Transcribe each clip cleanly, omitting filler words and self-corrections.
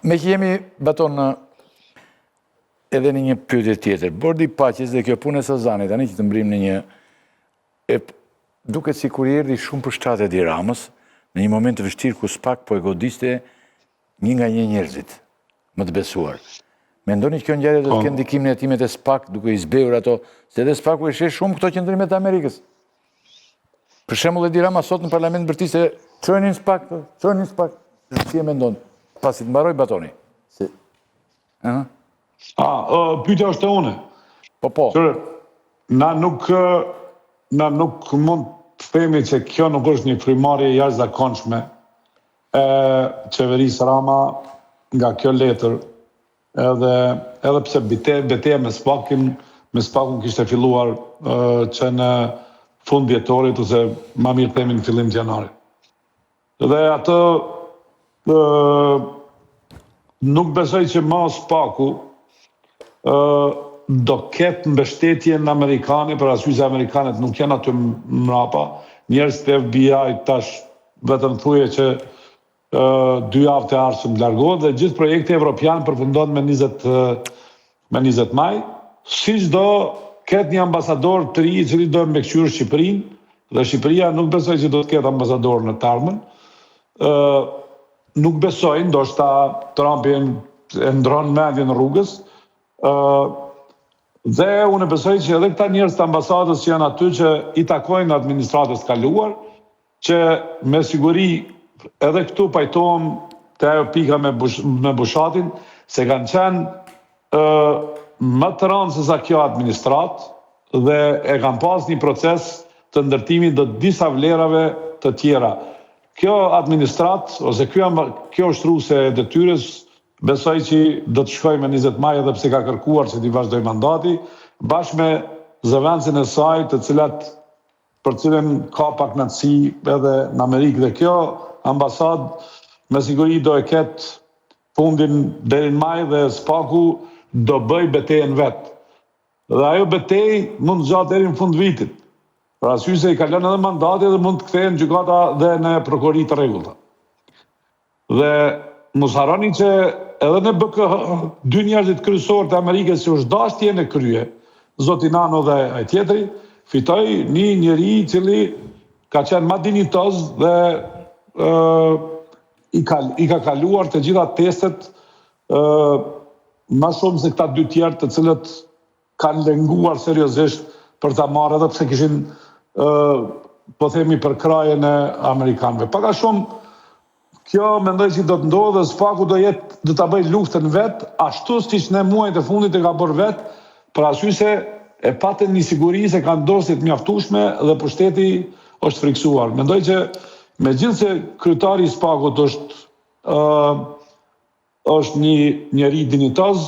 Me që jemi, baton, edhe në një pyetje tjetër. Bordi i Paqes dhe kjo punë e Sozanit, tani që të mbrim në një... Duket si kur i erdhi shumë për shtatet i Ramës, në një moment të vështirë ku SPAK po e godiste një nga një njerëzit, më të besuar. Mendoni që kjo ngjarje do të ketë ndikimin e timet e SPAK duke i zbehur ato, se edhe SPAK-u e sheh shumë këto qendrimet e Amerikës. Për shembull Edi Rama sot në parlament bërtiste çojnë SPAK, çojnë SPAK. Si e mendon? Pasi të mbaroj batoni. Pyetja është e une. Po. Na nuk mund të themi që kjo nuk është një krymarrje jashtëzakonshme e qeverisë Rama nga kjo letër, edhe pse betejë me SPAK-un kishte filluar që në fund vjetorit ose më mirë themi në fillim të janarit. Dhe atë nuk besoj që ma SPAK-u do ketë mbështetje në Amerikanë, për arsye se Amerikanët nuk janë aty mrapa, njerëz të FBI tash vetëm thuje që 2 javë të ardhshëm largohet dhe gjithë projekti evropian përfundon me 20 maj, siç do ketë një ambasador të ri i cili do mbikëqyrë Shqipërinë, dhe Shqipëria nuk besoj që do të ketë ambasador në të ardhmen. Nuk besoj, ndoshta Trumpi e ndron mendjen në rrugës, dhe unë besoj që edhe këta njerëz të ambasadës që janë aty që i takojnë administratës kaluar, që me siguri edhe këtu pajtohem të ajo pika me Bushatin, se kanë qenë më të rëndë se sa kjo administrat dhe e kanë pas një proces të ndërtimit të disa vlerave të tjera. Kjo administrat, ose kjo ushtruese e detyres, besoj që do të shkoj me 20 maj edhe pse ka kërkuar që t'i vazhdoj mandati, bashkë me zëvendësin e saj të cilat për cilën ka pak natësi edhe në Amerikë. Dhe kjo ambasad me siguri do e ketë fundin deri në maj dhe SPAK-u do bëj betejën vetë. Dhe ajo betejë mund të gjatë deri në fund vitit. Për arsye se i ka lënë edhe mandati dhe mund të kthehen në gjykata dhe në prokurori të rregullta. Dhe mos harroni që edhe në BKH, 2 njerëzit kryesorë të Amerikës që është dashje në krye, zoti Nano dhe ai tjetri, fitoi një njeri i cili ka qenë më dinjitoz dhe i ka kaluar të gjitha testet më shumë se këta 2 tjerë të cilët kanë lënguar seriozisht për ta marrë edhe pse kishin po themi për krajen e amerikanëve. Paka shumë kjo mendoj që do të ndodhë dhe SPAK-u do ta bëjë luftën vetë, ashtu siç në muajt e fundit e ka bërë vetë, për arsye se e patën një siguri se kanë dorësit mjaftueshme dhe pushteti është friksuar. Mendoj që megjithëse kryetari i SPAK-ut është një njeri dinjitoz,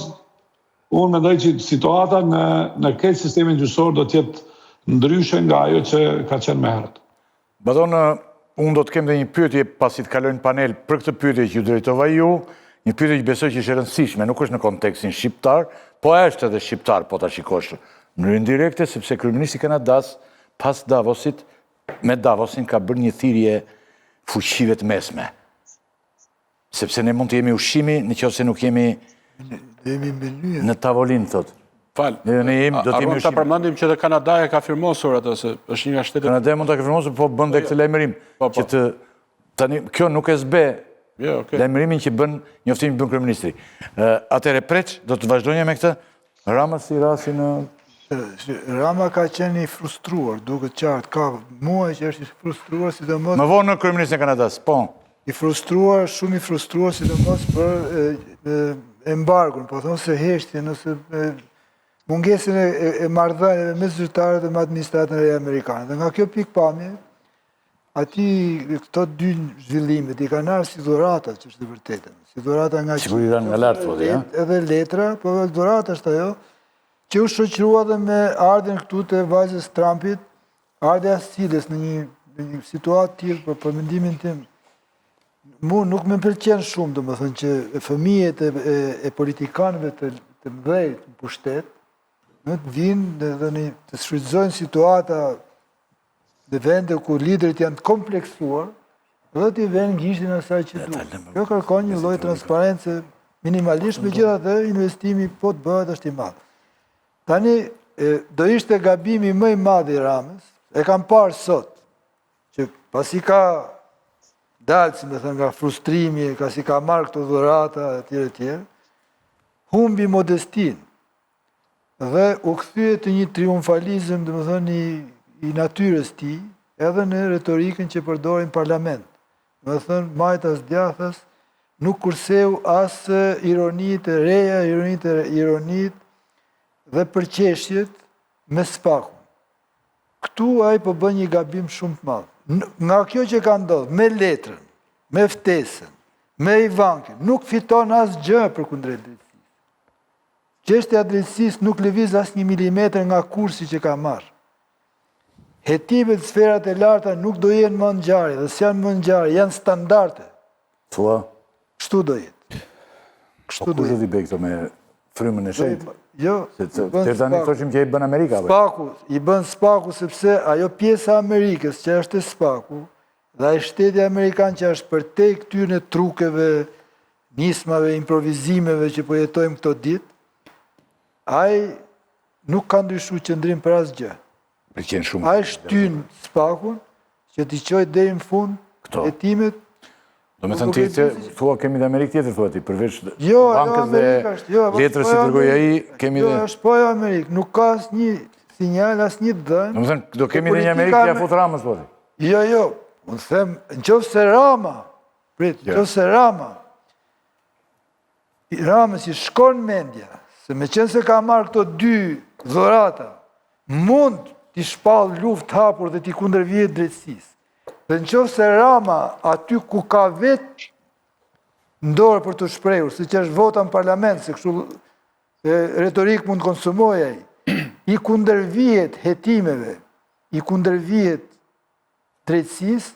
unë mendoj që situata në këtë sistemin gjyqësor do të jetë ndryshe nga ajo që ka qenë më herët. Baton, unë do të kem dhe një pyetje pasi të kalojnë panel për këtë pyetje që ju drejtova ju, një pyetje që besoj që është e rëndësishme, nuk është në kontekstin shqiptar, po është edhe shqiptar po ta shikosh në mënyrë direkte, sepse kryeministri kanadas pas Davosit, me Davosin ka bërë një thirrje fuqive të mesme. Sepse ne mund të jemi ushqimi nëse nuk jemi në tavolinë, thotë. Falë, arruam të përmendim që dhe Kanadaja ka firmosur atë, se është një nga shtetet... Kanadaja mund të ka firmosur, po bën dhe këtë lajmërim. Kjo nuk e zbe lajmërimin që bën njoftimin bën kryeministri. Atëre preç, do të vazhdojnë me këtë? Rama si rasi në... Rama ka qenë i frustruar, duke qartë, ka muaj që është i frustruar, sidomos... Më vonë në kryeministrin e Kanadas, po. I frustruar, shumë i frustruar, sidomos për embargun, po thonë se heshtje nëse... mungesin e marrëdhënieve me zyrtarët dhe me administratën e amerikane. Dhe nga kjo pikpamje, ati këto 2 zhvillimet i kanë ardhur si dhurata, që është e vërtetë. Si dhurata nga edhe letra, po dhurata është ajo, që u shoqërua dhe me ardhen këtu të vajzës Trumpit, ardhja Siles në një situatë tillë, për mendimin tim, mu nuk më pëlqen shumë, domethënë që fëmijët e politikanëve të mëdhej në pushtet, të vinë dhe të shfrytëzojnë situata dhe vende ku liderit janë të kompleksuar dhe t'i venë gishtin asaj që duhet. Kjo kërkon një lloj transparence Minimalisht, me gjitha dhe investimi po të bëhet është i madhë. Tani, do ishte gabimi më i madh i Ramës, e kam parë sot, që pasi ka dalë, si me thënë, nga frustrimi, si ka marrë këto dhurata, etj. Humbi modestin dhe u kthye të një triumfalizëm, dhe më thënë, i natyres ti, edhe në retorikën që përdorin parlament. Dhe më thënë, majtas djathas, nuk kurseu asë ironit e reja, ironit dhe përqeshjet me spakun. Këtu ai po bën një gabim shumë të madh. Nga kjo që ka ndodhur, me letrën, me ftesën, me Ivankën, nuk fiton asgjë përkundrejt drejtësisë. Çështja e drejtësisë nuk lëviz as 1 milimetër nga kursi që ka marrë. Hetimet sferat e larta nuk do jenë më ngjarje, dhe s'janë më ngjarje, janë standarde. Thua? Kështu do jetë. Po kush do t'i bëj këto me frymën e shejt? Jo, Të tani thoshim që i bën Amerika. Spaku, i bën spaku sepse ajo pjesa Amerikës që është e spaku, dhe ai shteti Amerikan që është përtej këtyre trukeve, nismave, improvizimeve që po jetojmë këto ditë, ai nuk ka ndryshuar qëndrim për asgjë. Pëlqen shumë. Ai shtyn spakun që t'i çojë deri në fund hetimet. Do me thënë ti, thua kemi dhe Amerikë tjetër, thua ti, përveç bankës dhe letrës që dërgoj ai, kemi dhe... Jo, është po jo Amerikë, nuk ka asnjë sinjal, asnjë dëm. Do me thënë, do kemi dhe një Amerikë që ja fut Ramës, po ti? Jo, unë them, nëse Rama, nëse Ramës i shkon mendja, se me qenë se ka marrë këto 2 dhurata, mund t'i shpall luftë hapur dhe t'i kundërvijë drejtësisë. Dhe nëse Rama aty ku ka vetë ndorë për të shprehur, si që është vota në parlament, se kështu retorik mund konsumoj ai, i kundërvijet hetimeve, i kundërvijet drejtësisë,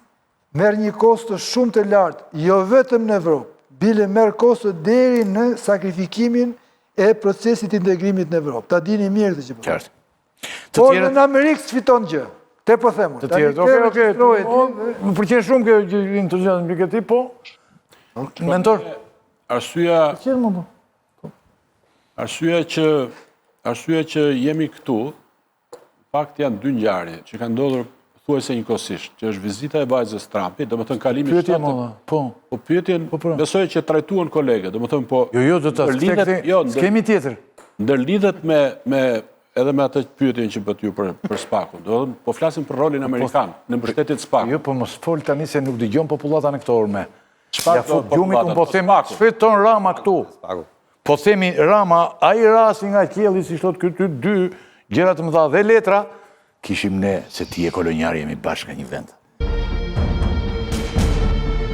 merr një kosto shumë të lartë, jo vetëm në Evropë, bile merr kosto deri në sakrifikimin e procesit integrimit në Evropë. Ta dini mirë të që përë. Por në Amerikë s'fiton gjë. Te po themu. Të tjerët, më përqenë shumë kjo entuziazm për këti, po? Mentor? Arsyeja që jemi këtu, fakt janë 2 ngjarje që kanë ndodhur thuajse njëkohësisht, që është vizita e vajzës Trumpit, domethënë kalimi i shtatë. Po pyetjen, besoj që trajtuan kolegët, domethënë po. Jo, do ta s'kemi tjetër. Ndërlidhet me edhe me atë pyetjen që bët ju për spakun. Do të po flasim për rolin amerikan në mbështetjen e spakut. Jo, po mos fol tani se nuk dëgjon popullata në këtë orë. Ja fut gjumi ku po them fiton Rama këtu. Po themi Rama, ai rasti nga qielli si thot këty 2 gjëra të mëdha dhe letra, kishim ne se ti e kolonjari jemi bashkë në një vend.